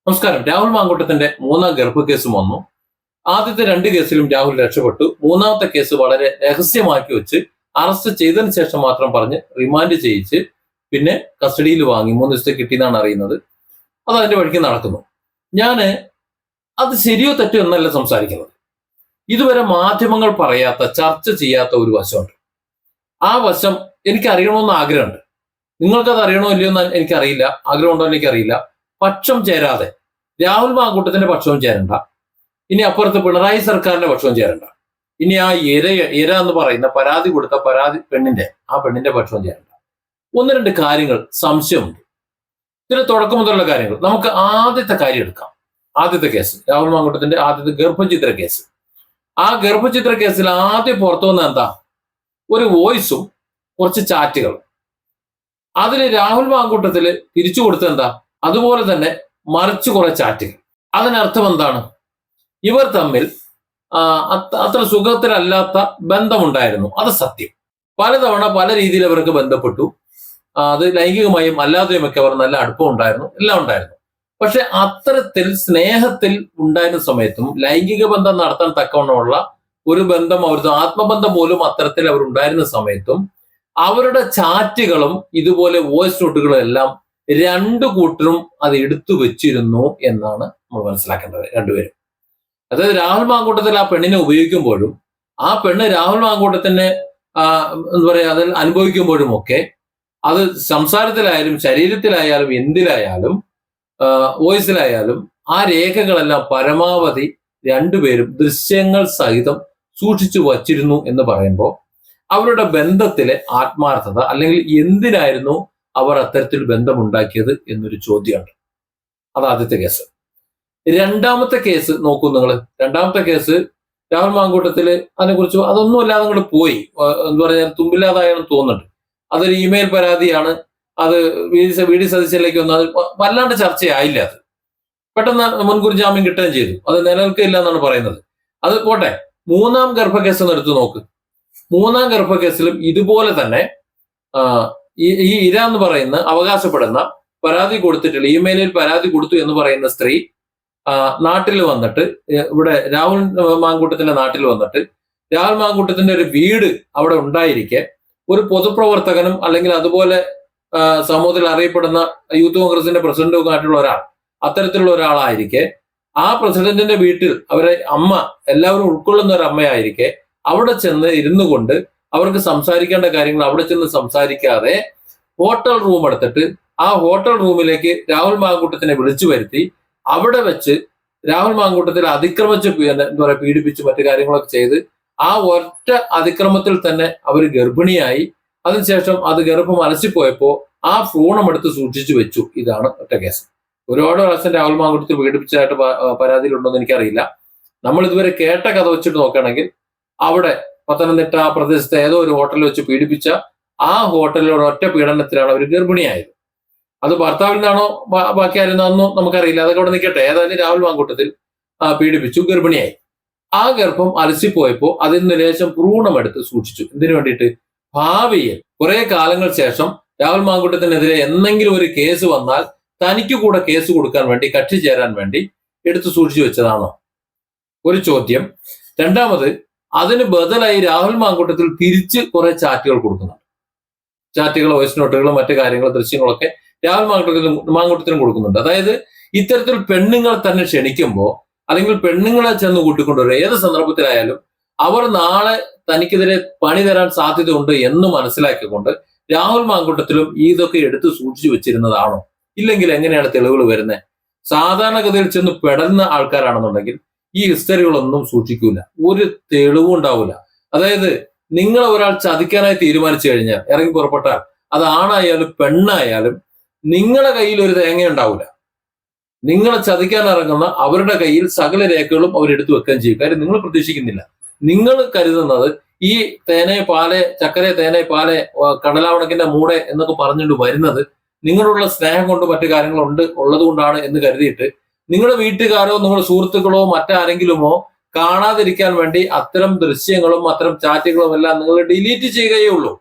നമസ്കാരം. രാഹുൽ മാങ്കൂട്ടത്തിന്റെ മൂന്നാം ഗർഭ കേസും വന്നു. ആദ്യത്തെ രണ്ട് കേസിലും രാഹുൽ രക്ഷപ്പെട്ടു. മൂന്നാമത്തെ കേസ് വളരെ രഹസ്യമാക്കി വെച്ച് അറസ്റ്റ് ചെയ്തതിനു ശേഷം മാത്രം പറഞ്ഞ് റിമാൻഡ് ചെയ്യിച്ച് പിന്നെ കസ്റ്റഡിയിൽ വാങ്ങി 3 ദിവസത്തെ കിട്ടിയെന്നാണ് അറിയുന്നത്. അത് അതിന്റെ വഴിക്ക് നടക്കുന്നു. ഞാന് അത് ശരിയോ തെറ്റോ എന്നല്ല സംസാരിക്കുന്നത്. ഇതുവരെ മാധ്യമങ്ങൾ പറയാത്ത, ചർച്ച ചെയ്യാത്ത ഒരു വശമുണ്ട്. ആ വശം എനിക്ക് അറിയണമെന്ന് ആഗ്രഹമുണ്ട്. നിങ്ങൾക്കത് അറിയണോ ഇല്ലയോ എന്ന് എനിക്കറിയില്ല. ആഗ്രഹമുണ്ടോ എന്ന് എനിക്കറിയില്ല. പക്ഷം ചേരാതെ രാഹുൽ മാങ്കൂട്ടത്തിന്റെ പക്ഷവും ചേരണ്ട, ഇനി അപ്പുറത്ത് പിണറായി സർക്കാരിന്റെ പക്ഷവും ചേരണ്ട, ഇനി ആ ഇര എന്ന് പറയുന്ന പരാതി കൊടുത്ത പെണ്ണിന്റെ പക്ഷവും ചേരണ്ട. ഒന്ന് രണ്ട് കാര്യങ്ങൾ സംശയമുണ്ട്. ഇതിന് തുടക്കം മുതലുള്ള കാര്യങ്ങൾ നമുക്ക് ആദ്യത്തെ കാര്യം എടുക്കാം. ആദ്യത്തെ കേസ് രാഹുൽ മാങ്കൂട്ടത്തിന്റെ ആദ്യത്തെ ഗർഭചിത്ര കേസ്. ആ ഗർഭചിത്ര കേസിൽ ആദ്യം പുറത്തു വന്ന എന്താ? ഒരു വോയിസും കുറച്ച് ചാറ്റുകളും. അതിൽ രാഹുൽ മാങ്കൂട്ടത്തില് തിരിച്ചു കൊടുത്ത എന്താ? അതുപോലെ തന്നെ മറിച്ച് കുറെ ചാറ്റുകൾ. അതിനർത്ഥം എന്താണ്? ഇവർ തമ്മിൽ അത്ര സുഖത്തിലല്ലാത്ത ബന്ധമുണ്ടായിരുന്നു. അത് സത്യം. പലതവണ പല രീതിയിൽ അവർക്ക് ബന്ധപ്പെട്ടു. അത് ലൈംഗികമായും അല്ലാതെയുമൊക്കെ അവർ നല്ല അടുപ്പം ഉണ്ടായിരുന്നു, എല്ലാം ഉണ്ടായിരുന്നു. പക്ഷെ അത്തരത്തിൽ സ്നേഹത്തിൽ ഉണ്ടായിരുന്ന സമയത്തും ലൈംഗിക ബന്ധം നടത്താൻ തക്കവണ്ണമുള്ള ഒരു ബന്ധം, അവരുടെ ആത്മബന്ധം പോലും അത്തരത്തിൽ അവർ ഉണ്ടായിരുന്ന സമയത്തും അവരുടെ ചാറ്റുകളും ഇതുപോലെ വോയിസ് നോട്ടുകളും എല്ലാം രണ്ടു കൂട്ടരും അത് എടുത്തു വെച്ചിരുന്നു എന്നാണ് നമ്മൾ മനസ്സിലാക്കേണ്ടത്. രണ്ടുപേരും, അതായത് രാഹുൽ മാങ്കൂട്ടത്തിൽ ആ പെണ്ണിനെ ഉപയോഗിക്കുമ്പോഴും ആ പെണ്ണ് രാഹുൽ മാങ്കൂട്ടത്തിന് എന്താ പറയാ അതിൽ അനുഭവിക്കുമ്പോഴും ഒക്കെ അത് സംസാരത്തിലായാലും ശരീരത്തിലായാലും എന്തിലായാലും വോയിസിലായാലും ആ രേഖകളെല്ലാം പരമാവധി രണ്ടുപേരും ദൃശ്യങ്ങൾ സഹിതം സൂക്ഷിച്ചു വച്ചിരുന്നു എന്ന് പറയുമ്പോൾ അവരുടെ ബന്ധത്തിലെ ആത്മാർത്ഥത, അല്ലെങ്കിൽ എന്തിനായിരുന്നു അവർ അത്തരത്തിൽ ബന്ധമുണ്ടാക്കിയത് എന്നൊരു ചോദ്യമുണ്ട്. അത് ആദ്യത്തെ കേസ്. രണ്ടാമത്തെ കേസ് നോക്കൂ നിങ്ങൾ. രണ്ടാമത്തെ കേസ് രാഹുൽ മാങ്കൂട്ടത്തില് അതിനെക്കുറിച്ച് അതൊന്നും അല്ലാതെ അങ്ങോട്ട് പോയി, എന്താ പറയാ, തുമ്പില്ലാതായെന്ന് തോന്നുന്നുണ്ട്. അതൊരു ഇമെയിൽ പരാതിയാണ്. അത് വി ഡി സതീശനിലേക്ക് വന്നു. അത് വല്ലാണ്ട് ചർച്ചയായില്ല. അത് പെട്ടെന്ന് മുൻകൂർ ജാമ്യം കിട്ടുകയും ചെയ്തു. അത് നിലനിൽക്കില്ല എന്നാണ് പറയുന്നത്. അത് പോട്ടെ. മൂന്നാം ഗർഭക്കേസ് ഒന്ന് എടുത്തു നോക്ക്. മൂന്നാം ഗർഭക്കേസിലും ഇതുപോലെ തന്നെ ഈ ഇര എന്ന് പറയുന്ന അവകാശപ്പെടുന്ന പരാതി കൊടുത്തിട്ടുള്ള ഇമെയിലിൽ പരാതി കൊടുത്തു എന്ന് പറയുന്ന സ്ത്രീ നാട്ടിൽ വന്നിട്ട്, ഇവിടെ രാഹുൽ മാങ്കൂട്ടത്തിന്റെ നാട്ടിൽ വന്നിട്ട് രാഹുൽ മാങ്കൂട്ടത്തിന്റെ ഒരു വീട് അവിടെ ഉണ്ടായിരിക്കെ ഒരു പൊതുപ്രവർത്തകനും അല്ലെങ്കിൽ അതുപോലെ സമൂഹത്തിൽ അറിയപ്പെടുന്ന യൂത്ത് കോൺഗ്രസിന്റെ പ്രസിഡന്റും ആയിട്ടുള്ള ഒരാൾ, അത്തരത്തിലുള്ള ഒരാളായിരിക്കെ ആ പ്രസിഡന്റിന്റെ വീട്ടിൽ അവരെ അമ്മ എല്ലാവരും ഉൾക്കൊള്ളുന്ന ഒരു അമ്മയായിരിക്കെ അവിടെ ചെന്ന് ഇരുന്നു കൊണ്ട് അവർക്ക് സംസാരിക്കേണ്ട കാര്യങ്ങൾ അവിടെ ചെന്ന് സംസാരിക്കാതെ ഹോട്ടൽ റൂം എടുത്തിട്ട് ആ ഹോട്ടൽ റൂമിലേക്ക് രാഹുൽ മാങ്കൂട്ടത്തിനെ വിളിച്ചു വരുത്തി അവിടെ വെച്ച് രാഹുൽ മാങ്കൂട്ടത്തിൽ അതിക്രമിച്ച് എന്താ പറയുക പീഡിപ്പിച്ച് മറ്റു കാര്യങ്ങളൊക്കെ ചെയ്ത് ആ ഒറ്റ അതിക്രമത്തിൽ തന്നെ അവർ ഗർഭിണിയായി. അതിനുശേഷം അത് ഗർഭം അലസിപ്പോയപ്പോ ആ ഫോണും എടുത്ത് സൂക്ഷിച്ചു വെച്ചു. ഇതാണ് ഒറ്റ കേസ്. ഒരുപാട് പ്രാവശ്യം രാഹുൽ മാങ്കൂട്ടത്തിൽ പീഡിപ്പിച്ചതായിട്ട് പരാതിയിലുണ്ടോ എന്ന് എനിക്കറിയില്ല. നമ്മൾ ഇതുവരെ കേട്ട കഥ വെച്ചിട്ട് നോക്കുകയാണെങ്കിൽ അവിടെ പത്തനംതിട്ട പ്രദേശത്തെ ഏതോ ഒരു ഹോട്ടലിൽ വെച്ച് പീഡിപ്പിച്ച ആ ഹോട്ടലിലൂടെ ഒറ്റ പീഡനത്തിലാണ് അവർ ഗർഭിണിയായത്. അത് ഭർത്താവിൽ നിന്നാണോ ബാക്കി ആയിരുന്നോ നമുക്കറിയില്ല. അതൊക്കെ അവിടെ നിൽക്കട്ടെ. ഏതായാലും രാഹുൽ മാങ്കൂട്ടത്തിൽ പീഡിപ്പിച്ചു, ഗർഭിണിയായി. ആ ഗർഭം അലസിപ്പോയപ്പോ അതിൽ നിന്ന് ലേശം ഭ്രൂണമെടുത്ത് സൂക്ഷിച്ചു. എന്തിനു വേണ്ടിയിട്ട്? ഭാവിയിൽ കുറെ കാലങ്ങൾ ശേഷം രാഹുൽ മാങ്കൂട്ടത്തിനെതിരെ എന്തെങ്കിലും ഒരു കേസ് വന്നാൽ തനിക്ക് കൂടെ കേസ് കൊടുക്കാൻ വേണ്ടി, കക്ഷി ചേരാൻ വേണ്ടി എടുത്തു സൂക്ഷിച്ചു വെച്ചതാണോ? ഒരു ചോദ്യം. രണ്ടാമത്, അതിന് ബദലായി രാഹുൽ മാങ്കൂട്ടത്തിൽ തിരിച്ച് കുറെ ചാറ്റുകൾ കൊടുക്കുന്നുണ്ട്. ചാറ്റുകൾ, വോയിസ് നോട്ടുകളും മറ്റു കാര്യങ്ങളും ദൃശ്യങ്ങളൊക്കെ രാഹുൽ മാങ്കൂട്ടത്തിനും കൊടുക്കുന്നുണ്ട്. അതായത് ഇത്തരത്തിൽ പെണ്ണുങ്ങൾ തന്നെ ക്ഷണിക്കുമ്പോൾ അല്ലെങ്കിൽ പെണ്ണുങ്ങളെ ചെന്ന് കൂട്ടിക്കൊണ്ടുവരും ഏത് സന്ദർഭത്തിലായാലും അവർ നാളെ തനിക്കെതിരെ പണി തരാൻ സാധ്യതയുണ്ട് എന്ന് മനസ്സിലാക്കിക്കൊണ്ട് രാഹുൽ മാങ്കൂട്ടത്തിലും ഇതൊക്കെ എടുത്ത് സൂക്ഷിച്ചു വെച്ചിരുന്നതാണോ? ഇല്ലെങ്കിൽ എങ്ങനെയാണ് തെളിവുകൾ വരുന്നത്? സാധാരണഗതിയിൽ ചെന്ന് പെടുന്ന ആൾക്കാരാണെന്നുണ്ടെങ്കിൽ ഈ ഹിസ്റ്ററികളൊന്നും സൂക്ഷിക്കൂല, ഒരു തെളിവും ഉണ്ടാവില്ല. അതായത് നിങ്ങൾ ഒരാൾ ചതിക്കാനായി തീരുമാനിച്ചു കഴിഞ്ഞാൽ ഇറങ്ങി പുറപ്പെട്ടാൽ അത് ആണായാലും പെണ്ണായാലും നിങ്ങളുടെ കയ്യിൽ ഒരു തേങ്ങ ഉണ്ടാവില്ല. നിങ്ങളെ ചതിക്കാൻ ഇറങ്ങുന്ന അവരുടെ കയ്യിൽ സകല രേഖകളും അവരെടുത്തു വെക്കുകയും ചെയ്യും. കാര്യം നിങ്ങൾ പ്രതീക്ഷിക്കുന്നില്ല. നിങ്ങൾ കരുതുന്നത് ഈ തേനെ പാലെ, ചക്കരെ തേനെ പാലെ, കടലാവണക്കിന്റെ മൂടെ എന്നൊക്കെ പറഞ്ഞുകൊണ്ട് വരുന്നത് നിങ്ങളുള്ള സ്നേഹം കൊണ്ട് മറ്റു കാര്യങ്ങളുണ്ട് ഉള്ളത് കൊണ്ടാണ് എന്ന് കരുതിയിട്ട് നിങ്ങളുടെ വീട്ടുകാരോ നിങ്ങളുടെ സുഹൃത്തുക്കളോ മറ്റാരെങ്കിലുമോ കാണാതിരിക്കാൻ വേണ്ടി അത്തരം ദൃശ്യങ്ങളും അത്തരം ചാറ്റുകളും എല്ലാം നിങ്ങൾ ഡിലീറ്റ് ചെയ്യുകയുള്ളൂ.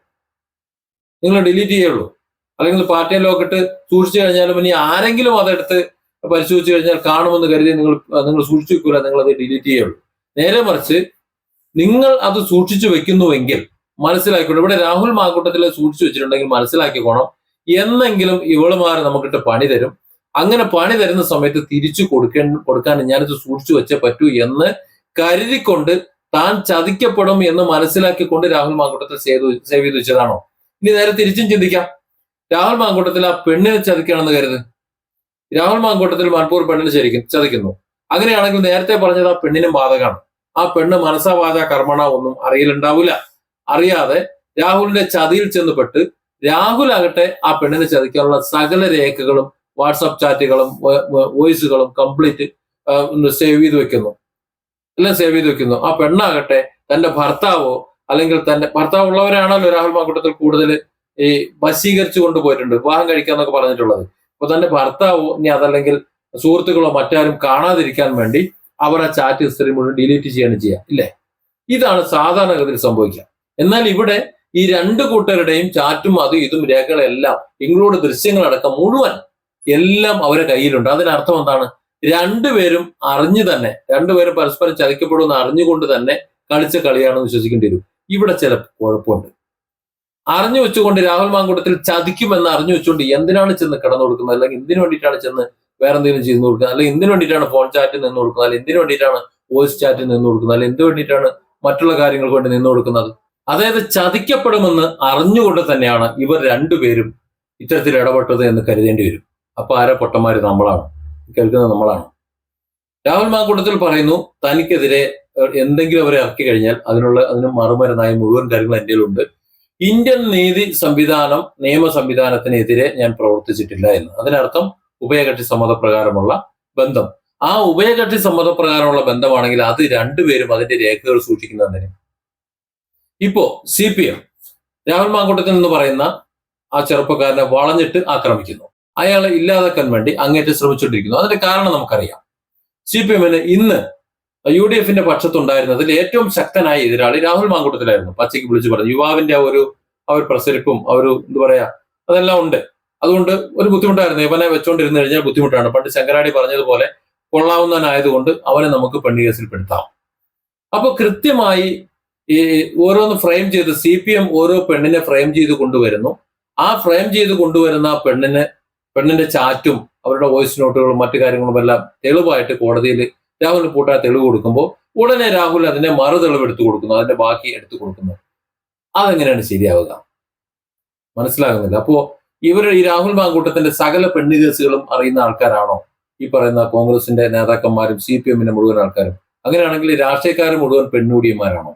അല്ലെങ്കിൽ പാർട്ടിയിലൊക്കെ ഇട്ട് സൂക്ഷിച്ചു കഴിഞ്ഞാലും ഇനി ആരെങ്കിലും അതെടുത്ത് പരിശോധിച്ചു കഴിഞ്ഞാൽ കാണുമെന്ന് കരുതി നിങ്ങൾ സൂക്ഷിച്ചു വെക്കൂല, നിങ്ങൾ അത് ഡിലീറ്റ് ചെയ്യുള്ളൂ. നേരെ മറിച്ച് നിങ്ങൾ അത് സൂക്ഷിച്ചു വെക്കുന്നുവെങ്കിൽ മനസ്സിലാക്കിക്കോണം, ഇവിടെ രാഹുൽ മാങ്കൂട്ടത്തിൽ സൂക്ഷിച്ചു വെച്ചിട്ടുണ്ടെങ്കിൽ മനസ്സിലാക്കിക്കോണം, എന്നെങ്കിലും ഇവളുമാർ നമുക്കിട്ട് പണി തരും. അങ്ങനെ പണി തരുന്ന സമയത്ത് തിരിച്ചു കൊടുക്കാൻ ഞാനിത് സൂക്ഷിച്ചു വെച്ചേ പറ്റൂ എന്ന് കരുതിക്കൊണ്ട് താൻ ചതിക്കപ്പെടും എന്ന് മനസ്സിലാക്കിക്കൊണ്ട് രാഹുൽ മാങ്കൂട്ടത്തിൽ സേവ് ചെയ്ത് വെച്ചതാണോ? ഇനി നേരെ തിരിച്ചും ചിന്തിക്കാം. രാഹുൽ മാങ്കൂട്ടത്തിൽ ആ പെണ്ണിനെ ചതിക്കുകയാണെന്ന് കരുത്. രാഹുൽ മാങ്കൂട്ടത്തിൽ മണിപ്പൂർ പെണ്ണിനെ ചതിക്കുന്നു. അങ്ങനെയാണെങ്കിൽ നേരത്തെ പറഞ്ഞത് ആ പെണ്ണിനും ബാധകമാണ്. ആ പെണ്ണ് മനസ്സാ വാച കർമ്മണ ഒന്നും അറിയിലുണ്ടാവില്ല. അറിയാതെ രാഹുലിന്റെ ചതിയിൽ ചെന്നുപെട്ട് രാഹുൽ ആകട്ടെ ആ പെണ്ണിനെ ചതിക്കാനുള്ള സകല രേഖകളും വാട്സാപ്പ് ചാറ്റുകളും വോയിസുകളും കംപ്ലീറ്റ് സേവ് ചെയ്ത് വെക്കുന്നു. എല്ലാം സേവ് ചെയ്ത് വെക്കുന്നു. ആ പെണ്ണാകട്ടെ തന്റെ ഭർത്താവോ അല്ലെങ്കിൽ തന്റെ ഭർത്താവ് ഉള്ളവരാണല്ലോ രാഹുൽ മാങ്കൂട്ടത്തിൽ കൂടുതൽ ഈ വശീകരിച്ചു കൊണ്ടുപോയിട്ടുണ്ട്, വിവാഹം കഴിക്കാന്നൊക്കെ പറഞ്ഞിട്ടുള്ളത്. അപ്പൊ തന്റെ ഭർത്താവോ ഇനി അതല്ലെങ്കിൽ സുഹൃത്തുക്കളോ മറ്റാരും കാണാതിരിക്കാൻ വേണ്ടി അവർ ആ ചാറ്റ് ഹിസ്റ്ററി മുഴുവൻ ഡിലീറ്റ് ചെയ്യുക, ഇല്ലേ? ഇതാണ് സാധാരണഗതിയിൽ സംഭവിക്കുക. എന്നാൽ ഇവിടെ ഈ രണ്ടു കൂട്ടരുടെയും ചാറ്റും അതും ഇതും രേഖകളെല്ലാം ഇൻക്ലൂഡ് ദൃശ്യങ്ങളടക്കം മുഴുവൻ എല്ലാം അവരുടെ കയ്യിലുണ്ട്. അതിനർത്ഥം എന്താണ്? രണ്ടുപേരും അറിഞ്ഞു തന്നെ, രണ്ടുപേരും പരസ്പരം ചതിക്കപ്പെടുമെന്ന് അറിഞ്ഞുകൊണ്ട് തന്നെ കളിച്ച കളിയാണെന്ന് വിശ്വസിക്കേണ്ടി വരും. ഇവിടെ ചില കുഴപ്പമുണ്ട്. അറിഞ്ഞു വെച്ചുകൊണ്ട് രാഹുൽ മാങ്കൂട്ടത്തിൽ ചതിക്കുമെന്ന് അറിഞ്ഞു വെച്ചുകൊണ്ട് എന്തിനാണ് ചെന്ന് കിടന്നു കൊടുക്കുന്നത്, അല്ലെങ്കിൽ എന്തിനു വേണ്ടിയിട്ടാണ് ചെന്ന് വേറെ എന്തെങ്കിലും ചെയ്തു കൊടുക്കുന്നത്, അല്ലെങ്കിൽ എന്തിനു വേണ്ടിയിട്ടാണ് ഫോൺ ചാറ്റിൽ നിന്ന് കൊടുക്കുന്നത്, അല്ലെങ്കിൽ എന്തിനു വേണ്ടിയിട്ടാണ് വോയിസ് ചാറ്റിൽ നിന്ന് കൊടുക്കുന്നത്, അല്ലെങ്കിൽ എന്തിനു വേണ്ടിയിട്ടാണ് മറ്റുള്ള കാര്യങ്ങൾക്ക് വേണ്ടി നിന്ന് കൊടുക്കുന്നത്? അതായത് ചതിക്കപ്പെടുമെന്ന് അറിഞ്ഞുകൊണ്ട് തന്നെയാണ് ഇവർ രണ്ടുപേരും ഇത്തരത്തിൽ ഇടപെട്ടത് എന്ന് കരുതേണ്ടി വരും. അപ്പൊ ആരെ പൊട്ടന്മാര്? നമ്മളാണ്, കേൾക്കുന്നത് നമ്മളാണ്. രാഹുൽ മാങ്കൂട്ടത്തിൽ പറയുന്നു തനിക്കെതിരെ എന്തെങ്കിലും അവരെ ഇറക്കി കഴിഞ്ഞാൽ അതിന് മറുമരുന്നായി മുഴുവൻ കാര്യങ്ങൾ എൻ്റെ ഉണ്ട്. ഇന്ത്യൻ നീതി സംവിധാനം, നിയമ സംവിധാനത്തിനെതിരെ ഞാൻ പ്രവർത്തിച്ചിട്ടില്ല എന്ന്. അതിനർത്ഥം ഉഭയകക്ഷി സമ്മതപ്രകാരമുള്ള ബന്ധം. ആ ഉഭയകക്ഷി സമ്മതപ്രകാരമുള്ള ബന്ധമാണെങ്കിൽ അത് രണ്ടുപേരും അതിന്റെ രേഖകൾ സൂക്ഷിക്കുന്നതിന്. ഇപ്പോ CPM രാഹുൽ മാങ്കൂട്ടത്തിൽ എന്ന് പറയുന്ന ആ ചെറുപ്പക്കാരനെ വളഞ്ഞിട്ട് ആക്രമിക്കുന്നു. അയാളെ ഇല്ലാതാക്കാൻ വേണ്ടി അങ്ങേറ്റം ശ്രമിച്ചുകൊണ്ടിരിക്കുന്നു. അതിന്റെ കാരണം നമുക്കറിയാം. CPMന് ഇന്ന് UDFന്റെ പക്ഷത്തുണ്ടായിരുന്നതിൽ ഏറ്റവും ശക്തനായ എതിരാളി രാഹുൽ മാങ്കൂട്ടത്തിലായിരുന്നു. പച്ചയ്ക്ക് വിളിച്ചു പറഞ്ഞു. യുവാവിന്റെ ആ ഒരു പ്രസരിപ്പും എന്താ പറയാ, അതെല്ലാം ഉണ്ട്. അതുകൊണ്ട് ഒരു ബുദ്ധിമുട്ടായിരുന്നു. ഇവനെ വെച്ചോണ്ടിരുന്നു കഴിഞ്ഞാൽ ബുദ്ധിമുട്ടാണ്. പണ്ട് ശങ്കരാടി പറഞ്ഞതുപോലെ കൊള്ളാവുന്നവനായതുകൊണ്ട് അവനെ നമുക്ക് പെണ്ണ് കേസിൽ പെടുത്താം. അപ്പൊ കൃത്യമായി ഈ ഓരോന്ന് ഫ്രെയിം ചെയ്ത് CPM ഓരോ പെണ്ണിനെ ഫ്രെയിം ചെയ്ത് കൊണ്ടുവരുന്നു. ആ ഫ്രെയിം ചെയ്ത് കൊണ്ടുവരുന്ന പെണ്ണിന്റെ ചാറ്റും അവരുടെ വോയിസ് നോട്ടുകളും മറ്റു കാര്യങ്ങളും എല്ലാം തെളിവായിട്ട് കോടതിയിൽ രാഹുലിന് പൂട്ടാൻ തെളിവ് കൊടുക്കുമ്പോൾ ഉടനെ രാഹുൽ അതിന്റെ മറുതെളിവ് എടുത്തു കൊടുക്കുന്നു, അതിന്റെ ബാക്കി എടുത്തു കൊടുക്കുന്നു. അതെങ്ങനെയാണ് ശരിയാവുക? മനസ്സിലാകുന്നില്ല. അപ്പോ ഈ രാഹുൽ മാങ്കൂട്ടത്തിന്റെ സകല പെണ്ണ് കേസുകളും അറിയുന്ന ആൾക്കാരാണോ ഈ പറയുന്ന കോൺഗ്രസിന്റെ നേതാക്കന്മാരും CPMന്റെ മുഴുവൻ ആൾക്കാരും? അങ്ങനെയാണെങ്കിൽ രാഷ്ട്രീയക്കാരും മുഴുവൻ പെണ്ണൂടിയന്മാരാണോ?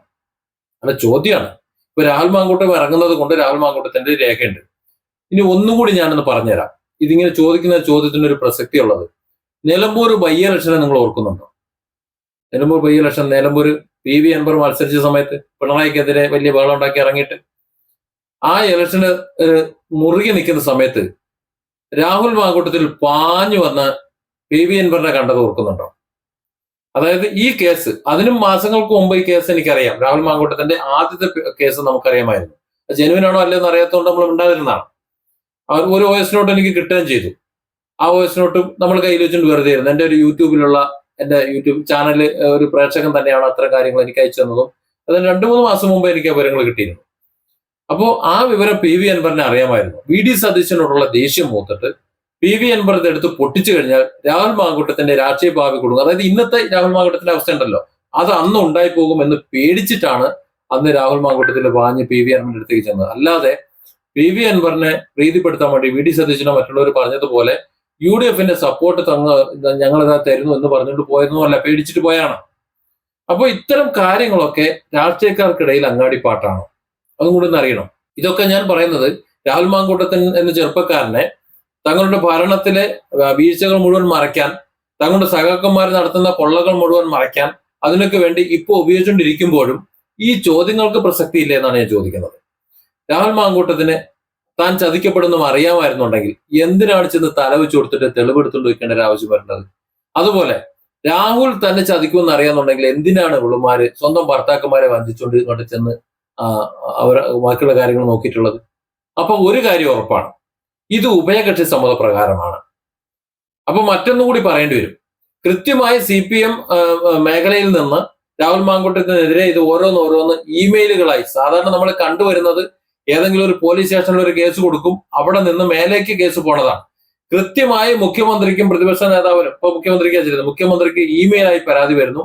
അല്ല, ചോദ്യമാണ്. ഇപ്പൊ രാഹുൽ മാങ്കൂട്ടം ഇറങ്ങുന്നത് കൊണ്ട് രാഹുൽ മാങ്കൂട്ടത്തിന്റെ രേഖയുണ്ട്. ഇനി ഒന്നുകൂടി ഞാനൊന്ന് പറഞ്ഞുതരാം. ഇതിങ്ങനെ ചോദിക്കുന്ന ചോദ്യത്തിന് ഒരു പ്രസക്തി ഉള്ളത്. നിലമ്പൂർ ബൈ ഇലക്ഷനെ നിങ്ങൾ ഓർക്കുന്നുണ്ടോ? Nilambur by election, Nilambur PV Anwar മത്സരിച്ച സമയത്ത് പിണറായിക്കെതിരെ വലിയ ബഹളം ഉണ്ടാക്കി ഇറങ്ങിയിട്ട് ആ ഇലക്ഷന് മുറുകി നിൽക്കുന്ന സമയത്ത് രാഹുൽ മാങ്കൂട്ടത്തിൽ പാഞ്ഞു വന്ന PV അൻവറിനെ കണ്ടത് ഓർക്കുന്നുണ്ടോ? അതായത് ഈ കേസ്, അതിനും മാസങ്ങൾക്ക് മുമ്പ് ഈ കേസ് എനിക്കറിയാം. രാഹുൽ മാങ്കൂട്ടത്തിന്റെ ആദ്യത്തെ കേസ് നമുക്കറിയാമായിരുന്നു. ജെനുവിനാണോ അല്ലെന്ന് അറിയാത്തതുകൊണ്ട് നമ്മൾ ഉണ്ടായിരുന്നതാണ്. ഒരു വോയിസ് നോട്ട് എനിക്ക് കിട്ടുകയും ചെയ്തു. ആ വോയിസ് നോട്ടും നമ്മൾ കയ്യിൽ വെച്ചുകൊണ്ട് വെറുതെ ആയിരുന്നു. എൻ്റെ ഒരു എൻ്റെ യൂട്യൂബ് ചാനൽ ഒരു പ്രേക്ഷകൻ തന്നെയാണ് അത്തരം കാര്യങ്ങൾ എനിക്ക് അയച്ചു തന്നതും. അതിന് 2-3 മാസം മുമ്പ് എനിക്ക് ആ വിവരങ്ങൾ കിട്ടിയിരുന്നു. അപ്പോൾ ആ വിവരം PV അൻവറിനെ അറിയാമായിരുന്നു. VD സതീശനോടുള്ള ദേഷ്യം മൂത്തിട്ട് PV അൻവർ എടുത്ത് പൊട്ടിച്ചു കഴിഞ്ഞാൽ രാഹുൽ മാങ്കൂട്ടത്തിന്റെ രാഷ്ട്രീയ ഭാവി കൊടുക്കും. അതായത് ഇന്നത്തെ രാഹുൽ മാങ്കൂട്ടത്തിന്റെ അവസ്ഥ ഉണ്ടല്ലോ, അത് അന്ന് ഉണ്ടായി പോകും എന്ന് പേടിച്ചിട്ടാണ് അന്ന് രാഹുൽ മാങ്കൂട്ടത്തിന്റെ പാഞ്ഞ് PV അൻവറിന്റെ അടുത്തേക്ക് ചെന്നത്. അല്ലാതെ PV അൻവറിനെ പ്രീതിപ്പെടുത്താൻ വേണ്ടി VD സതീശനോ മറ്റുള്ളവർ പറഞ്ഞതുപോലെ UDFന്റെ സപ്പോർട്ട് ഞങ്ങളിതാ തരുന്നു എന്ന് പറഞ്ഞുകൊണ്ട് പോയതൊന്നുമല്ല, പേടിച്ചിട്ട് പോയാണ്. അപ്പൊ ഇത്തരം കാര്യങ്ങളൊക്കെ രാഷ്ട്രീയക്കാർക്കിടയിൽ അങ്ങാടിപ്പാട്ടാണ്. അതും കൂടി ഒന്ന് അറിയണം. ഇതൊക്കെ ഞാൻ പറയുന്നത് രാഹുൽ മാങ്കൂട്ടത്തിൽ എന്ന ചെറുപ്പക്കാരനെ തങ്ങളുടെ ഭരണത്തിലെ വീഴ്ചകൾ മുഴുവൻ മറയ്ക്കാൻ, തങ്ങളുടെ സഖാക്കന്മാർ നടത്തുന്ന കൊള്ളകൾ മുഴുവൻ മറയ്ക്കാൻ, അതിനൊക്കെ വേണ്ടി ഇപ്പോൾ ഉപയോഗിച്ചുകൊണ്ടിരിക്കുമ്പോഴും ഈ ചോദ്യങ്ങൾക്ക് പ്രസക്തി ഇല്ല എന്നാണ് ഞാൻ ചോദിക്കുന്നത്. രാഹുൽ മാങ്കൂട്ടത്തിന് താൻ ചതിക്കപ്പെടുന്നു അറിയാമായിരുന്നുണ്ടെങ്കിൽ എന്തിനാണ് ചെന്ന് തലവെച്ച് കൊടുത്തിട്ട് തെളിവെടുത്തുകൊണ്ട് വെക്കേണ്ട ഒരു ആവശ്യം വരുന്നത്? അതുപോലെ രാഹുൽ തന്നെ ചതിക്കുമെന്ന് അറിയാന്നുണ്ടെങ്കിൽ എന്തിനാണ് ഇവളുമാര് സ്വന്തം ഭർത്താക്കന്മാരെ വഞ്ചിച്ചുകൊണ്ട് ഇങ്ങോട്ട് ചെന്ന് ബാക്കിയുള്ള കാര്യങ്ങൾ നോക്കിയിട്ടുള്ളത്? അപ്പൊ ഒരു കാര്യം ഉറപ്പാണ്, ഇത് ഉഭയകക്ഷി സമ്മതപ്രകാരമാണ്. അപ്പൊ മറ്റൊന്നുകൂടി പറയേണ്ടി വരും. കൃത്യമായി CPM മേഖലയിൽ നിന്ന് രാഹുൽ മാങ്കൂട്ടത്തിനെതിരെ ഇത് ഓരോന്ന് ഇമെയിലുകളായി, സാധാരണ നമ്മൾ കണ്ടുവരുന്നത് ഏതെങ്കിലും ഒരു പോലീസ് സ്റ്റേഷനിൽ ഒരു കേസ് കൊടുക്കും, അവിടെ നിന്ന് മേലേക്ക് കേസ് പോണതാണ്. കൃത്യമായി മുഖ്യമന്ത്രിക്കും പ്രതിപക്ഷ നേതാവിനും, ഇപ്പൊ മുഖ്യമന്ത്രിക്ക് ഇമെയിലായി പരാതി വരുന്നു,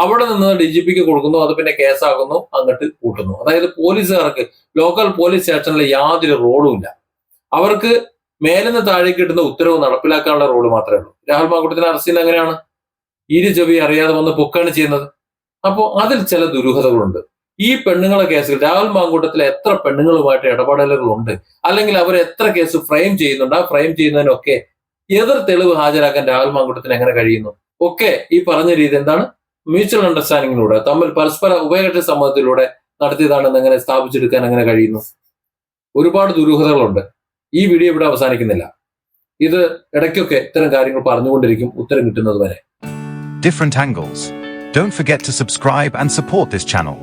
അവിടെ നിന്ന് DGPക്ക് കൊടുക്കുന്നു, അത് പിന്നെ കേസാകുന്നു, അങ്ങോട്ട് കൂട്ടുന്നു. അതായത് പോലീസുകാർക്ക് ലോക്കൽ പോലീസ് സ്റ്റേഷനിൽ യാതൊരു റോളും ഇല്ല. അവർക്ക് മേലിന്ന് താഴേക്ക് കിട്ടുന്ന ഉത്തരവ് നടപ്പിലാക്കാനുള്ള റോള് മാത്രമേ ഉള്ളൂ. രാഹുൽ മാങ്കൂട്ടത്തിനെ അറസ്റ്റ് ചെയ്യുന്നത് അങ്ങനെയാണ്, ഇരു ചെവി അറിയാതെ വന്ന് പൊക്കാണ് ചെയ്യുന്നത്. അപ്പോൾ അതിൽ ചില ദുരൂഹതകളുണ്ട്. ഈ പെണ്ണുങ്ങളെ കേസിൽ രാഹുൽ മാങ്കൂട്ടത്തിൽ എത്ര പെണ്ണുങ്ങളുമായിട്ട് ഇടപെടലുകളുണ്ട്, അല്ലെങ്കിൽ അവർ എത്ര കേസ് ഫ്രെയിം ചെയ്യുന്നുണ്ട്, ആ ഫ്രെയിം ചെയ്യുന്നതിനൊക്കെ എതിർ തെളിവ് ഹാജരാക്കാൻ രാഹുൽ മാങ്കൂട്ടത്തിന് എങ്ങനെ കഴിയുന്നു? ഒക്കെ ഈ പറഞ്ഞ രീതി എന്താണ്, മ്യൂച്വൽ അണ്ടർസ്റ്റാൻഡിങ്ങിലൂടെ, തമ്മിൽ പരസ്പര ഉഭയകക്ഷി സമ്മതത്തിലൂടെ നടത്തിയതാണെന്ന് എങ്ങനെ സ്ഥാപിച്ചെടുക്കാൻ എങ്ങനെ കഴിയുന്നു? ഒരുപാട് ദുരൂഹതകളുണ്ട്. ഈ വീഡിയോ ഇവിടെ അവസാനിക്കുന്നില്ല. ഇത് ഇടയ്ക്കൊക്കെ ഇത്തരം കാര്യങ്ങൾ പറഞ്ഞുകൊണ്ടിരിക്കും, ഉത്തരം കിട്ടുന്നത് വരെ. Different angles. Don't forget to subscribe and support this channel.